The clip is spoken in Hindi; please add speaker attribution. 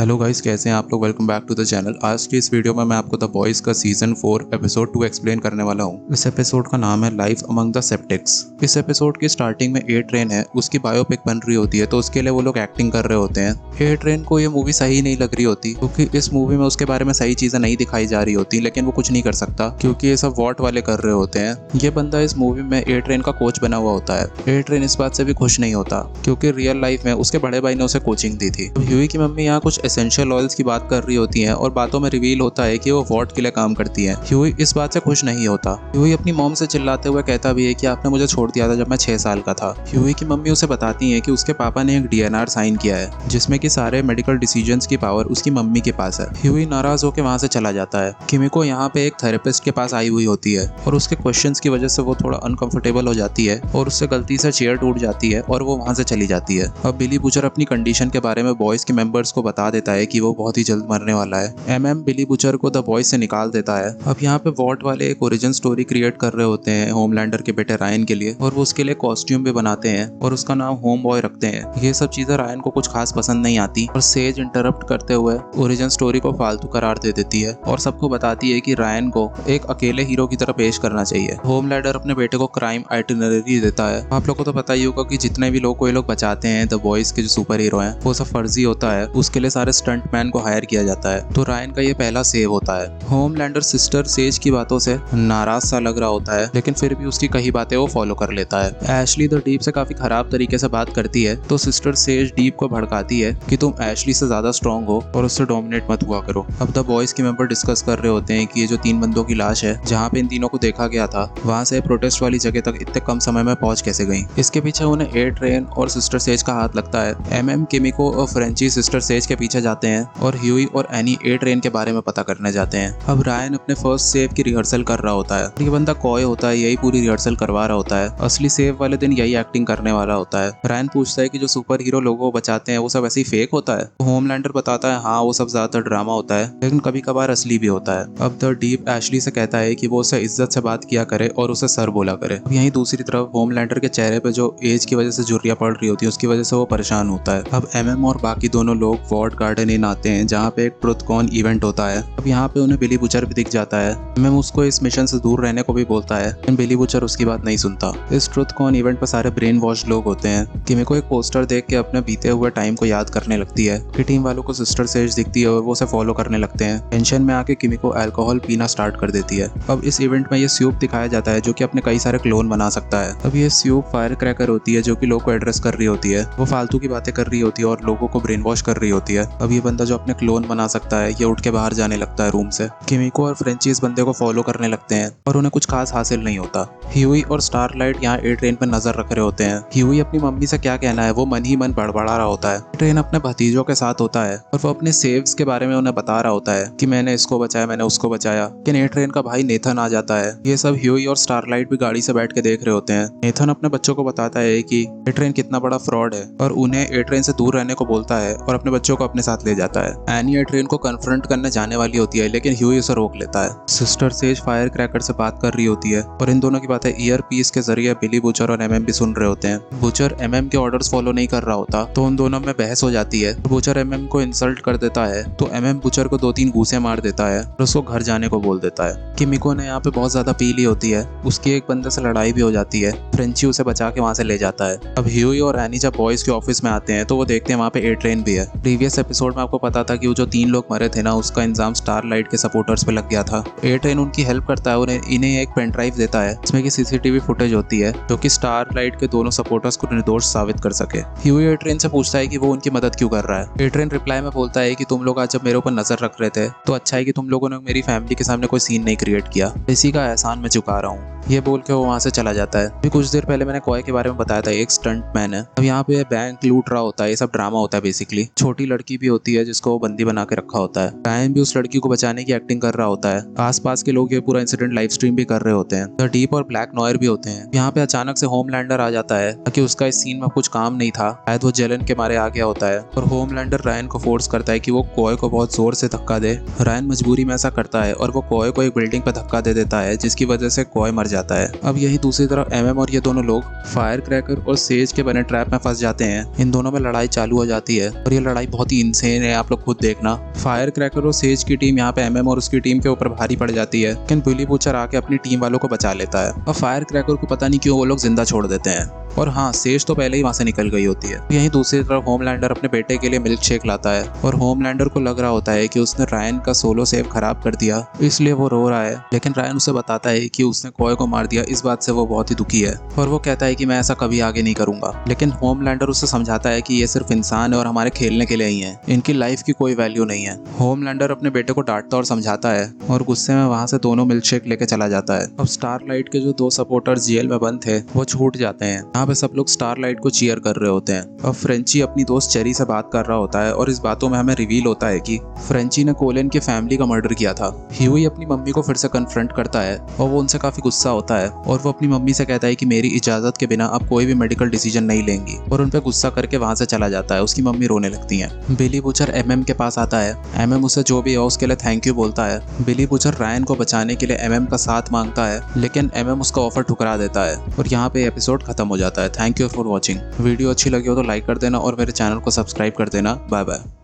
Speaker 1: हेलो गाइस, कैसे हैं आप लोग। Welcome back to the channel. आज की इस वीडियो में मैं आपको द बॉयज का सीजन 4 एपिसोड 2 एक्सप्लेन करने वाला हूं। इस एपिसोड का नाम है लाइफ अमंग द सेप्टिक्स। इस एपिसोड की स्टार्टिंग में ए ट्रेन है, उसकी बायोपिक बन रही होती है, तो उसके लिए वो लोग एक्टिंग कर रहे होते हैं। ए ट्रेन को ये मूवी सही नहीं लग रही होती क्योंकि इस मूवी में उसके बारे में सही चीजें नहीं दिखाई जा रही होती, लेकिन वो कुछ नहीं कर सकता क्योंकि ये सब वॉट वाले कर रहे होते हैं। ये बंदा इस मूवी में ए ट्रेन का कोच बना हुआ होता है। ए ट्रेन इस बात से भी खुश नहीं होता क्योंकि रियल लाइफ में उसके बड़े भाई ने उसे कोचिंग दी थी। ह्यूई की मम्मी यहाँ कुछ एसेंशियल ऑयल्स की बात कर रही होती हैं और बातों में रिवील होता है कि वो वॉट के लिए काम करती हैं। ह्यूई इस बात से खुश नहीं होता। ह्यूई अपनी मॉम से चिल्लाते हुए कहता भी है कि आपने मुझे छोड़ दिया था जब मैं 6 साल का था। ह्यूई की मम्मी उसे बताती है कि उसके पापा ने एक डीएनआर साइन किया है जिसमें कि सारे मेडिकल डिसीजंस की पावर उसकी मम्मी के पास है। ह्यूई नाराज होकर वहां से चला जाता है। किमिको यहाँ पे एक थेरेपिस्ट के पास आई हुई होती है और उसके क्वेश्चंस की वजह से वो थोड़ा अनकंफर्टेबल हो जाती है और उससे गलती से चेयर टूट जाती है और वो वहां से चली जाती है। अब बिली बुचर अपनी कंडीशन के बारे में बॉयज के मेंबर्स को बता देता है कि वो बहुत ही जल्द मरने वाला है। एमएम बिली बुचर को द बॉयज से निकाल देता है। अब यहाँ पे वॉट वाले एक ओरिजिन स्टोरी क्रिएट कर रहे होते हैं होमलैंडर के बेटे रायन के लिए और वो उसके लिए कॉस्ट्यूम भी बनाते हैं और उसका नाम होम बॉय रखते हैं। ये सब चीजें रायन को कुछ खास पसंद नहीं आती और सेज इंटरप्ट करते हुए ओरिजिन स्टोरी को फालतू करार दे देती है और सबको बताती है कि रायन को एक अकेले हीरो की तरह पेश करना चाहिए। होमलैंडर अपने बेटे को क्राइम आइटिनरी देता है। आप लोगों को तो पता ही होगा कि जितने भी लोग कोई लोग बचाते हैं द बॉयज के जो सुपर हीरो हैं वो सब फर्जी होता है। उसके लिए सारे स्टंट मैन को हायर किया जाता है। तो रायन का ये पहला सेव होता है। होमलैंडर सिस्टर सेज की बातों से नाराज सा लग रहा होता है लेकिन फिर भी उसकी कही बातें वो फॉलो कर लेता है। एशली द डीप से काफी खराब तरीके से बात करती है तो सिस्टर सेज डीप को भड़काती है कि तुम एशली से ज्यादा स्ट्रांग हो और उससे डोमिनेट मत हुआ करो। अब द बॉयज के मेंबर डिस्कस कर रहे होते हैं कि ये जो 3 बंदों की लाश है जहाँ पे इन तीनों को देखा गया था वहां से प्रोटेस्ट वाली जगह तक इतने कम समय में पहुंच कैसे गई। इसके पीछे उन्हें ए ट्रेन और सिस्टर सेज का हाथ लगता है। एमएम किमिको और फ्रेंची सिस्टर सेज के पीछे जाते हैं और ह्यूई और एनी ए ट्रेन के बारे में पता करने जाते हैं। अब रायन अपने फर्स्ट सेव की रिहर्सल कर रहा होता है। ये बंदा कॉय होता है, यही पूरी रिहर्सल करवा रहा होता है। असली सेव वाले दिन यही एक्टिंग करने वाला होता है। रायन पूछता है कि जो सुपर हीरो लोगों को बचाते हैं वो सब ऐसे ही फेक होता है। होमलैंडर बताता है हाँ वो सब ज्यादातर ड्रामा होता है लेकिन कभी कभार असली भी होता है। अब द डीप एशली से कहता है कि वो उसे इज्जत से बात किया करे और उसे सर बोला करे। अब यहीं दूसरी तरफ होमलैंडर के चेहरे पे जो एज की वजह से झुर्रियां पड़ रही होती है उसकी वजह से वो परेशान होता है। अब एमएम और बाकी दोनों लोग वॉर्ड गार्डन इन आते हैं जहाँ पे एक ट्रुथ कॉन इवेंट होता है। अब यहाँ पे उन्हें बिली बुचर भी दिख जाता है। एमएम उसको इस मिशन से दूर रहने को भी बोलता है लेकिन बिली बुचर उसकी बात नहीं सुनता। इस ट्रुथ कॉन इवेंट पर सारे ब्रेन वॉश लोग होते हैं। किमिको एक पोस्टर देख के अपने बीते हुए टाइम को याद करने लगती है कि टीम वालों को सिस्टर सेज दिखती है और वो उसे फॉलो करने लगते हैं। टेंशन में आके किमिको अल्कोहल पीना स्टार्ट कर देती है। अब इस इवेंट में ये स्यूप दिखाया जाता है जो कि अपने कई सारे क्लोन बना सकता है। अब ये स्यूप फायर क्रैकर होती है जो कि लोग को एड्रेस कर रही होती है। वो फालतू की बातें कर रही होती है और लोगों को ब्रेन वॉश कर रही होती है। अब ये बंदा जो अपने क्लोन बना सकता है ये उठ के बाहर जाने लगता है रूम से। किमिको और फ्रेंची इस बंदे को फॉलो करने लगते हैं और उन्हें कुछ खास हासिल नहीं होता। ह्यूई और स्टारलाइट यहाँ ए ट्रेन पर नजर रख रहे होते हैं। ह्यूई अपनी मम्मी से क्या कहना है वो मन ही मन बड़बड़ा रहा होता है। ट्रेन अपने भतीजों के साथ होता है और वो अपने सेव्स के बारे में उन्हें बता रहा होता है कि मैंने इसको बचाया, मैंने उसको बचाया। लेकिन ए ट्रेन का भाई नेथन आ जाता है। ये सब ह्यूई और स्टारलाइट भी गाड़ी से बैठ के देख रहे होते हैं। नेथन अपने बच्चों को बताता है कि ए ट्रेन कितना बड़ा फ्रॉड है और उन्हें ए ट्रेन से दूर रहने को बोलता है और अपने बच्चों को अपने साथ ले जाता है। एनी ए ट्रेन को कन्फ्रंट करने जाने वाली होती है लेकिन ह्यूई उसे रोक लेता है। सिस्टर सेज फायर क्रैकर से बात कर रही होती है और इन दोनों की बातें ईयर पीस के जरिए बिली बुचर और एमएम भी सुन रहे होते हैं। बुचर एमएम के ऑर्डर्स फॉलो नहीं कर रहा होता तो उन दोनों में बहस हो जाती है। बुचर एमएम को इंसल्ट कर देता है तो एमएम बुचर को 2-3 घूंसे मार देता है और उसको घर जाने को बोल देता है। किमिको ने यहाँ पे बहुत ज्यादा पी ली होती है। उसकी एक बंदे से लड़ाई भी हो जाती है। फ्रेंची उसे बचा के वहां से ले जाता है। अब ह्यूई और एनी जब बॉयज के ऑफिस में आते हैं तो वो देखते हैं वहाँ पे ए ट्रेन भी है। प्रीवियस एपिसोड में आपको पता था कि वो जो 3 लोग मरे थे ना उसका इंजाम स्टारलाइट के सपोर्टर्स पे लग गया था। ए ट्रेन उनकी हेल्प करता है, इन्हें एक पेन ड्राइव देता है जिसमें कि सीसीटीवी फुटेज होती है जो कि स्टारलाइट के दोनों सपोर्टर्स को निर्दोष साबित कर सके। ह्यूई ए ट्रेन से पूछता है कि वो उनकी मदद क्यों कर रहा है। ए ट्रेन रिप्लाई में बोलता है कि तुम लोग आज जब मेरे ऊपर नजर रख रहे थे तो अच्छा है कि तुम लोगों ने मेरी फैमिली के सामने कोई सीन नहीं क्रिएट किया, इसी का एहसान मैं चुका रहा हूँ। ये बोल के वो वहां से चला जाता है। अभी कुछ देर पहले मैंने कॉय के बारे में बताया था, एक स्टंट मैन है। अब यहाँ पे बैंक लूट रहा होता है, ये सब ड्रामा होता है बेसिकली। छोटी लड़की भी होती है जिसको वो बंदी बना के रखा होता है। रायन भी उस लड़की को बचाने की एक्टिंग कर रहा होता है। आसपास के लोग ये पूरा इंसिडेंट लाइव स्ट्रीम भी कर रहे होते हैं। द डीप और ब्लैक नॉयर भी होते हैं। यहाँ पे अचानक से होमलैंडर आ जाता है ताकि उसका इस सीन में कुछ काम नहीं था, शायद वो जलन के मारे आ गया होता है और होमलैंडर रायन को फोर्स करता है कि वो कॉय को बहुत जोर से धक्का दे। रायन मजबूरी में ऐसा करता है और वो कॉय को एक बिल्डिंग पे धक्का दे देता है जिसकी वजह से कॉय मर जाता है। अब यही दूसरी तरफ एमएम और ये दोनों लोग फायर क्रैकर और सेज के बने ट्रैप में फंस जाते हैं। इन दोनों में लड़ाई चालू हो जाती है और ये लड़ाई बहुत ही इंसेन है, आप लोग खुद देखना। फायर क्रैकर और सेज की टीम यहाँ पे एमएम और उसकी टीम के ऊपर भारी पड़ जाती है, लेकिन बिली बूचर आके अपनी टीम वालों को बचा लेता है और फायर क्रैकर को पता नहीं क्यों वो लोग जिंदा छोड़ देते हैं। और हाँ, सेज तो पहले ही वहां से निकल गई होती है। यहीं दूसरी तरफ होमलैंडर अपने बेटे के लिए मिल्क शेक लाता है और होमलैंडर को लग रहा होता है कि उसने रायन का सोलो सेव खराब कर दिया, इसलिए वो रो रहा है। लेकिन रायन उसे बताता है कि उसने कॉय को मार दिया, इस बात से वो बहुत ही दुखी है और वो कहता है कि मैं ऐसा कभी आगे नहीं करूंगा। लेकिन होमलैंडर उसे समझाता है कि ये सिर्फ इंसान है और हमारे खेलने के लिए ही है, इनकी लाइफ की कोई वैल्यू नहीं है। होमलैंडर अपने बेटे को डांटता और समझाता है और गुस्से में वहां से दोनों मिल्क शेक लेके चला जाता है। अब स्टारलाइट के जो 2 सपोर्टर्स जेल में बंद थे वो छूट जाते हैं। यहाँ पे सब लोग स्टारलाइट को चीयर कर रहे होते हैं। अब फ्रेंची अपनी दोस्त चेरी से बात कर रहा होता है और इस बातों में हमें रिवील होता है कि फ्रेंची ने कोलिन की फैमिली का मर्डर किया था। ह्यूई अपनी मम्मी को फिर से कन्फ्रंट करता है और वो उनसे काफी गुस्सा होता है और वो अपनी मम्मी से कहता है कि मेरी इजाजत के बिना आप कोई भी मेडिकल डिसीजन नहीं लेंगी और उन पे गुस्सा करके वहां से चला जाता है। उसकी मम्मी रोने लगती है। बिली बूचर एमएम के पास आता है। एमएम उसे जो भी है उसके लिए थैंक यू बोलता है। बिली बूचर रायन को बचाने के लिए एमएम का साथ मांगता है, लेकिन एमएम उसका ऑफर ठुकरा देता है और यहाँ पे एपिसोड खत्म हो जाता है। Thank you for watching. Video अच्छी लगी हो तो लाइक कर देना और मेरे चैनल को सब्सक्राइब कर देना। Bye bye.